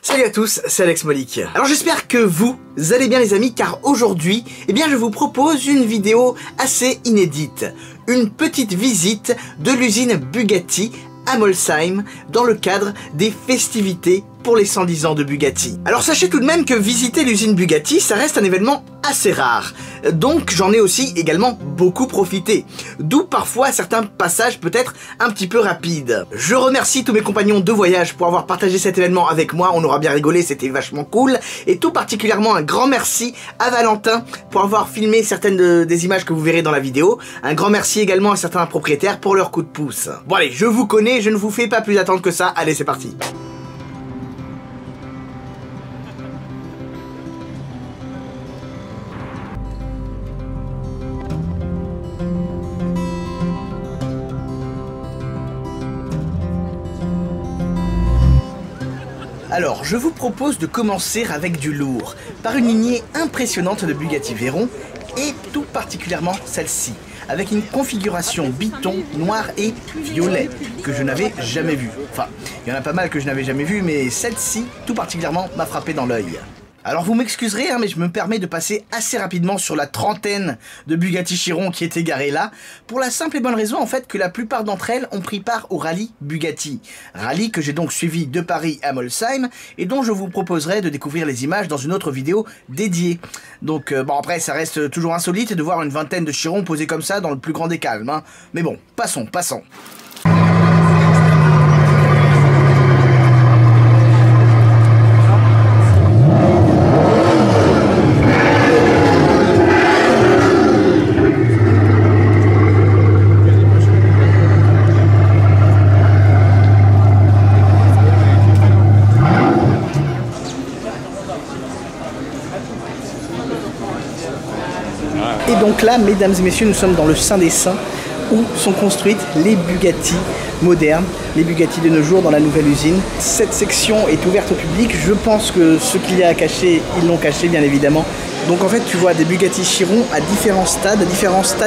Salut à tous, c'est Alex Molik. Alors j'espère que vous allez bien les amis, car aujourd'hui, je vous propose une vidéo assez inédite. Une petite visite de l'usine Bugatti à Molsheim dans le cadre des festivités pour les 110 ans de Bugatti. Alors sachez tout de même que visiter l'usine Bugatti, ça reste un événement assez rare. Donc j'en ai aussi également beaucoup profité. D'où parfois certains passages peut-être un petit peu rapides. Je remercie tous mes compagnons de voyage pour avoir partagé cet événement avec moi. On aura bien rigolé, c'était vachement cool. Et tout particulièrement un grand merci à Valentin pour avoir filmé certaines des images que vous verrez dans la vidéo. Un grand merci également à certains propriétaires pour leur coup de pouce. Bon allez, je vous connais, je ne vous fais pas plus attendre que ça. Allez, c'est parti. Alors, je vous propose de commencer avec du lourd, par une lignée impressionnante de Bugatti Veyron, et tout particulièrement celle-ci, avec une configuration biton, noir et violet, que je n'avais jamais vue. Enfin, il y en a pas mal que je n'avais jamais vu, mais celle-ci, tout particulièrement, m'a frappé dans l'œil. Alors vous m'excuserez, mais je me permets de passer assez rapidement sur la trentaine de Bugatti Chiron qui étaient garées là, pour la simple et bonne raison en fait que la plupart d'entre elles ont pris part au rallye Bugatti. Rallye que j'ai donc suivi de Paris à Molsheim et dont je vous proposerai de découvrir les images dans une autre vidéo dédiée. Donc bon, après ça reste toujours insolite de voir une vingtaine de Chiron posés comme ça dans le plus grand des calmes, hein. Mais bon, passons. Et donc là, mesdames et messieurs, nous sommes dans le Saint des Saints où sont construites les Bugatti modernes, les Bugatti de nos jours dans la nouvelle usine. Cette section est ouverte au public. Je pense que ce qu'il y a à cacher, ils l'ont caché bien évidemment. Donc en fait tu vois des Bugatti Chiron à différents stades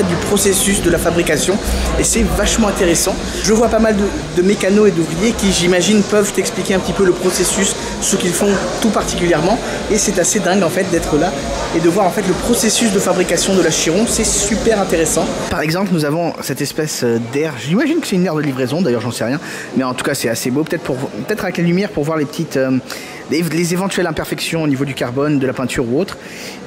du processus de la fabrication et c'est vachement intéressant. Je vois pas mal de mécanos et d'ouvriers qui j'imagine peuvent t'expliquer un petit peu le processus, ce qu'ils font tout particulièrement et c'est assez dingue en fait d'être là et de voir en fait le processus de fabrication de la Chiron, c'est super intéressant. Par exemple nous avons cette espèce d'air, j'imagine que c'est une aire de livraison d'ailleurs j'en sais rien, mais en tout cas c'est assez beau, peut-être avec la lumière pour voir les petites... les éventuelles imperfections au niveau du carbone, de la peinture ou autre.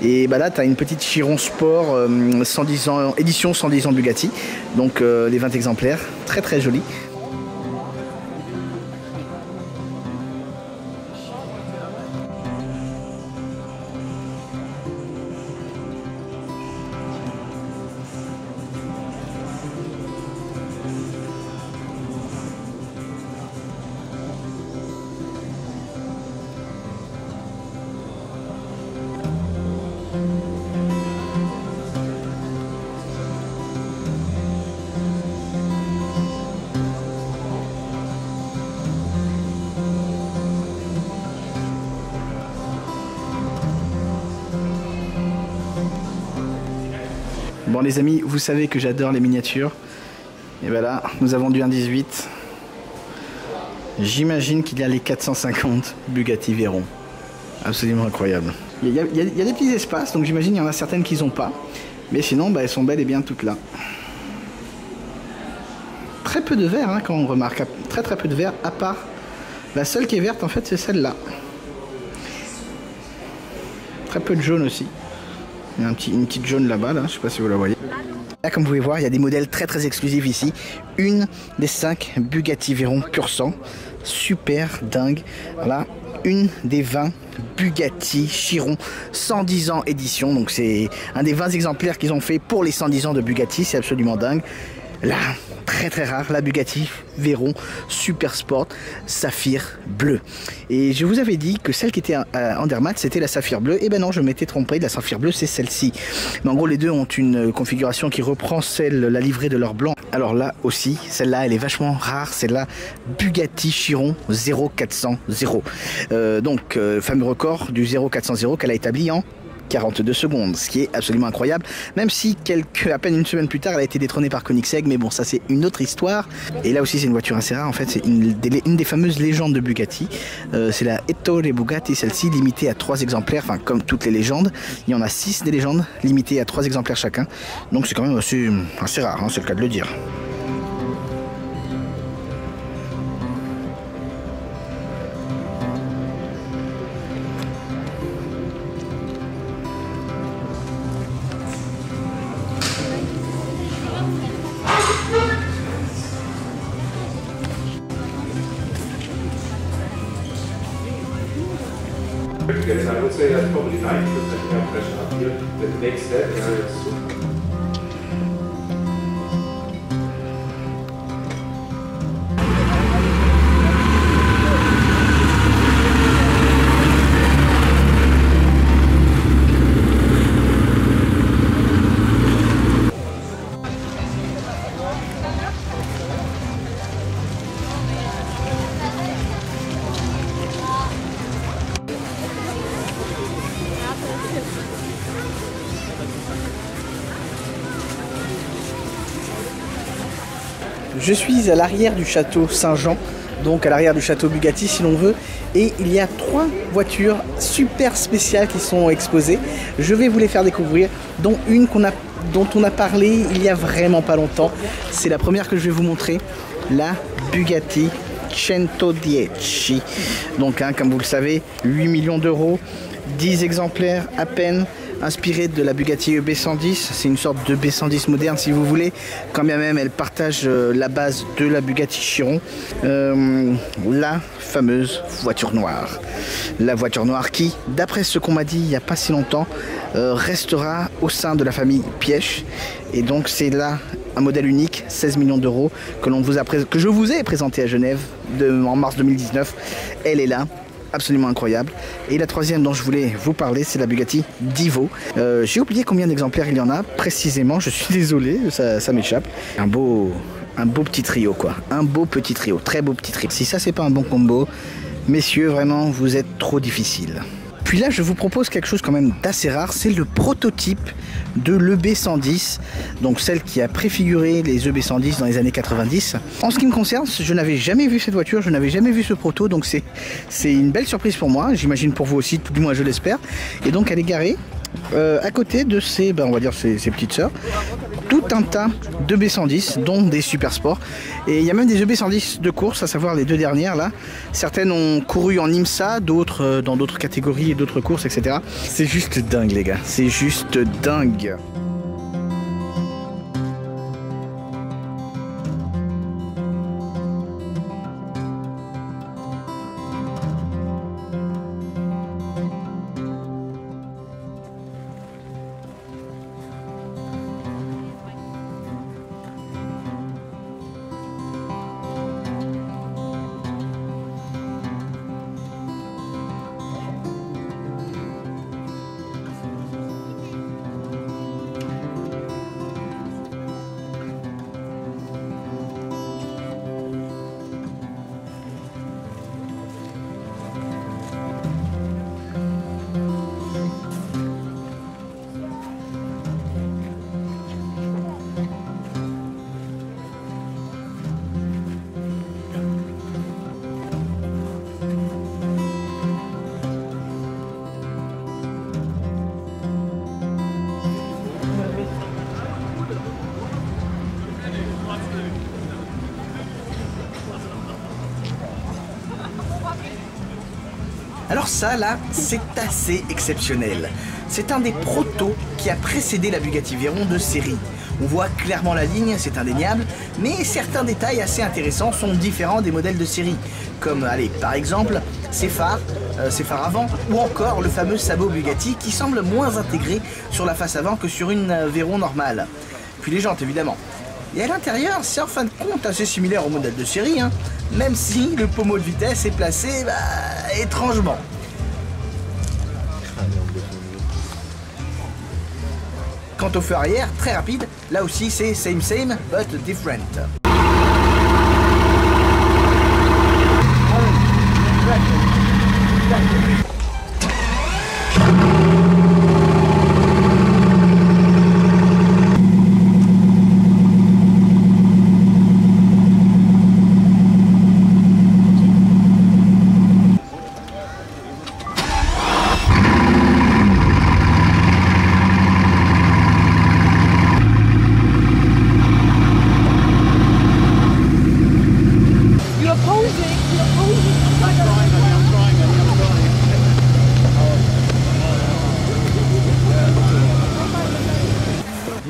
Et bah là, tu as une petite Chiron Sport 110 ans, édition 110 ans Bugatti. Donc les 20 exemplaires, très très joli. Bon les amis, vous savez que j'adore les miniatures. Et voilà, nous avons du 1.18. J'imagine qu'il y a les 450 Bugatti Veyron. Absolument incroyable. Il y a des petits espaces, donc j'imagine qu'il y en a certaines qui n'ont pas. Mais sinon, bah, elles sont bel et bien toutes là. Très peu de verre, hein, quand on remarque. Très peu de verre, à part la seule qui est verte, en fait, c'est celle-là. Très peu de jaune aussi. Il y a une petite jaune là-bas, là, je sais pas si vous la voyez. Là, comme vous pouvez voir, il y a des modèles très exclusifs ici. Une des 5 Bugatti Veyron pur sang. Super dingue. Voilà, une des 20 Bugatti Chiron 110 ans édition. Donc c'est un des 20 exemplaires qu'ils ont fait pour les 110 ans de Bugatti. C'est absolument dingue. Là, très rare, la Bugatti Veyron Super Sport Saphir bleu. Et je vous avais dit que celle qui était en Dermat, c'était la Saphir bleue. Et ben non, je m'étais trompé, la Saphir bleue, c'est celle-ci. Mais en gros, les deux ont une configuration qui reprend la livrée de leur blanc. Alors là aussi, celle-là, elle est vachement rare. C'est la Bugatti Chiron 0400. Donc, fameux record du 0400 qu'elle a établi en 42 secondes, ce qui est absolument incroyable, même si à peine une semaine plus tard, elle a été détrônée par Koenigsegg, mais bon, ça c'est une autre histoire. Et là aussi, c'est une voiture assez rare, en fait, c'est une des fameuses légendes de Bugatti. C'est la Ettore Bugatti, celle-ci, limitée à 3 exemplaires, enfin, comme toutes les légendes. Il y en a 6 des légendes, limitées à 3 exemplaires chacun. Donc c'est quand même assez rare, hein, c'est le cas de le dire. Yes, I would say that's probably 90% air pressure up here. The next step is Je suis à l'arrière du château Saint-Jean, donc à l'arrière du château Bugatti si l'on veut, et il y a 3 voitures super spéciales qui sont exposées. Je vais vous les faire découvrir, dont une dont on a parlé il y a vraiment pas longtemps. C'est la première que je vais vous montrer, la Bugatti 110. Donc hein, comme vous le savez, 8 millions d'euros, 10 exemplaires à peine, inspirée de la Bugatti B110, c'est une sorte de B110 moderne si vous voulez, quand bien même elle partage la base de la Bugatti Chiron, la fameuse voiture noire. La voiture noire qui, d'après ce qu'on m'a dit il n'y a pas si longtemps, restera au sein de la famille Piëch, et donc c'est là un modèle unique, 16 millions d'euros, que je vous ai présenté à Genève en mars 2019, elle est là. Absolument incroyable. Et la troisième dont je voulais vous parler, c'est la Bugatti Divo. J'ai oublié combien d'exemplaires il y en a précisément, je suis désolé, ça m'échappe. Un beau petit trio quoi, un beau petit trio, très beau petit trio. Si ça c'est pas un bon combo, messieurs, vraiment vous êtes trop difficiles. Puis là, je vous propose quelque chose quand même d'assez rare, c'est le prototype de l'EB110, donc celle qui a préfiguré les EB110 dans les années 90. En ce qui me concerne, je n'avais jamais vu cette voiture, je n'avais jamais vu ce proto, donc c'est une belle surprise pour moi, j'imagine pour vous aussi, tout du moins je l'espère. Et donc elle est garée à côté de on va dire ses petites sœurs, tout un tas de B110, dont des super sports. Et il y a même des EB110 de course, à savoir les 2 dernières là. Certaines ont couru en IMSA, d'autres dans d'autres catégories et d'autres courses, etc. C'est juste dingue les gars, c'est juste dingue. Alors ça là, c'est assez exceptionnel. C'est un des protos qui a précédé la Bugatti Veyron de série. On voit clairement la ligne, c'est indéniable, mais certains détails assez intéressants sont différents des modèles de série. Comme, allez, par exemple, ses phares avant, ou encore le fameux sabot Bugatti qui semble moins intégré sur la face avant que sur une Veyron normale. Puis les jantes évidemment. Et à l'intérieur, c'est en fin de compte assez similaire au modèle de série, hein, même si le pommeau de vitesse est placé étrangement. Quant au feu arrière, très rapide, là aussi c'est same but different.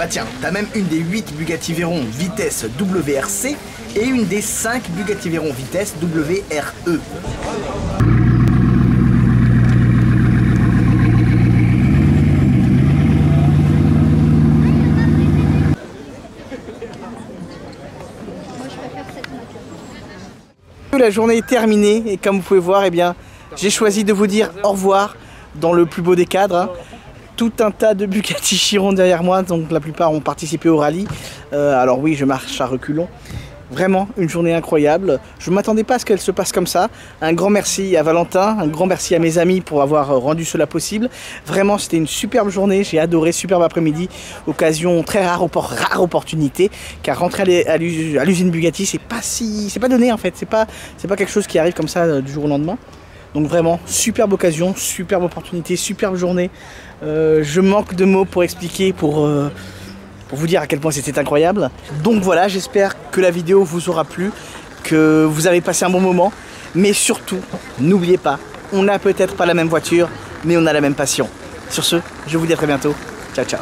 Bah tiens, t'as même une des 8 Bugatti Veyron vitesse WRC et une des 5 Bugatti Veyron vitesse WRE. La journée est terminée et comme vous pouvez voir, eh bien, j'ai choisi de vous dire au revoir dans le plus beau des cadres. Hein. Tout un tas de Bugatti Chiron derrière moi, donc la plupart ont participé au rallye. Alors oui, je marche à reculons. Vraiment une journée incroyable. Je ne m'attendais pas à ce qu'elle se passe comme ça. Un grand merci à Valentin, un grand merci à mes amis pour avoir rendu cela possible. Vraiment, c'était une superbe journée. J'ai adoré, superbe après-midi. Occasion très rare opportunité. Car rentrer à l'usine Bugatti, c'est pas donné en fait. C'est pas quelque chose qui arrive comme ça du jour au lendemain. Donc vraiment, superbe occasion, superbe opportunité, superbe journée. Je manque de mots pour expliquer, pour vous dire à quel point c'était incroyable. Donc voilà, j'espère que la vidéo vous aura plu, que vous avez passé un bon moment. Mais surtout, n'oubliez pas, on n'a peut-être pas la même voiture, mais on a la même passion. Sur ce, je vous dis à très bientôt. Ciao, ciao.